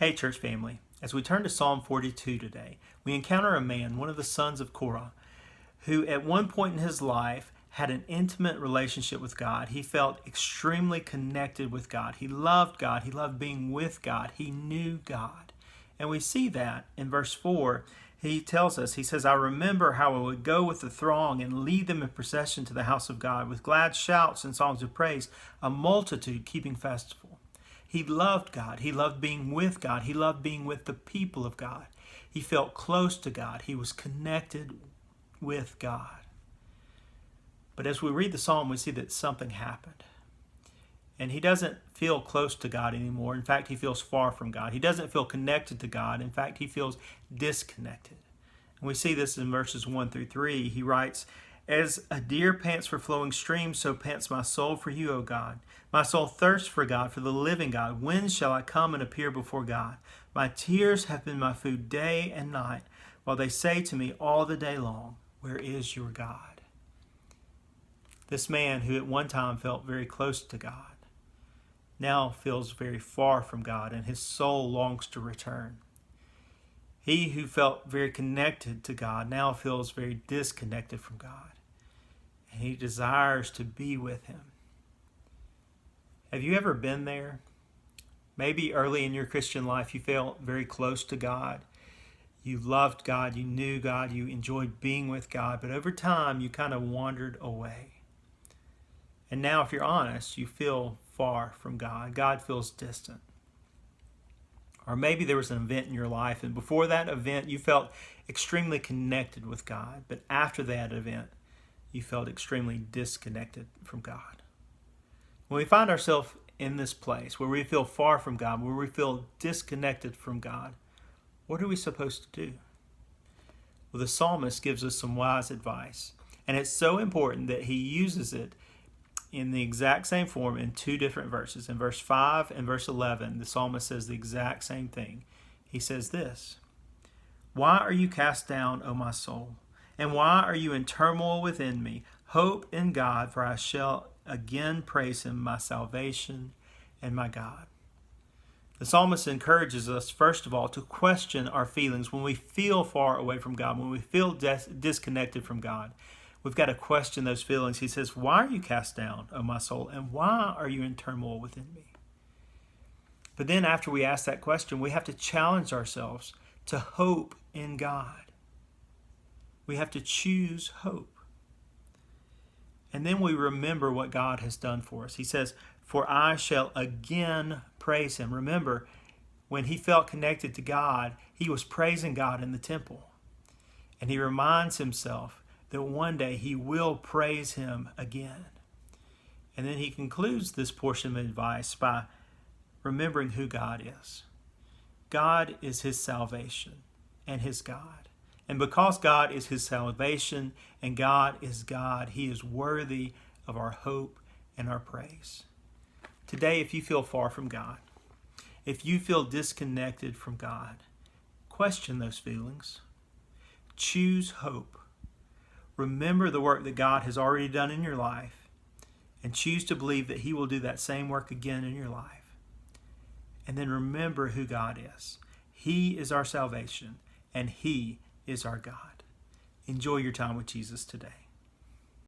Hey, church family, as we turn to Psalm 42 today, we encounter a man, one of the sons of Korah, who at one point in his life had an intimate relationship with God. He felt extremely connected with God. He loved God. He loved being with God. He knew God. And we see that in verse 4. He tells us, he says, I remember how I would go with the throng and lead them in procession to the house of God with glad shouts and songs of praise, a multitude keeping festival. He loved God. He loved being with God. He loved being with the people of God. He felt close to God. He was connected with God. But as we read the psalm, we see that something happened. And he doesn't feel close to God anymore. In fact, he feels far from God. He doesn't feel connected to God. In fact, he feels disconnected. And we see this in verses 1 through 3. He writes, As a deer pants for flowing streams, so pants my soul for you, O God. My soul thirsts for God, for the living God. When shall I come and appear before God? My tears have been my food day and night, while they say to me all the day long, Where is your God? This man who at one time felt very close to God now feels very far from God, and his soul longs to return. He who felt very connected to God now feels very disconnected from God, and he desires to be with him. Have you ever been there? Maybe early in your Christian life you felt very close to God. You loved God, you knew God, you enjoyed being with God, but over time you kind of wandered away. And now, if you're honest, you feel far from God. God feels distant. Or maybe there was an event in your life, and before that event you felt extremely connected with God, but after that event you felt extremely disconnected from God. When we find ourselves in this place where we feel far from God, where we feel disconnected from God, what are we supposed to do? Well, the psalmist gives us some wise advice, and it's so important that he uses it in the exact same form in two different verses. In verse 5 and verse 11, the psalmist says the exact same thing. He says this, Why are you cast down, O my soul? And why are you in turmoil within me? Hope in God, for I shall again praise him, my salvation and my God. The psalmist encourages us, first of all, to question our feelings when we feel far away from God, when we feel disconnected from God. We've got to question those feelings. He says, Why are you cast down, O my soul? And why are you in turmoil within me? But then after we ask that question, we have to challenge ourselves to hope in God. We have to choose hope. And then we remember what God has done for us. He says, For I shall again praise him. Remember, when he felt connected to God, he was praising God in the temple. And he reminds himself that one day he will praise him again. And then he concludes this portion of advice by remembering who God is. God is his salvation and his God. And because God is his salvation and God is God, he is worthy of our hope and our praise. Today, if you feel far from God, if you feel disconnected from God, question those feelings. Choose hope. Remember the work that God has already done in your life and choose to believe that he will do that same work again in your life. And then remember who God is. He is our salvation and he is our God. Enjoy your time with Jesus today.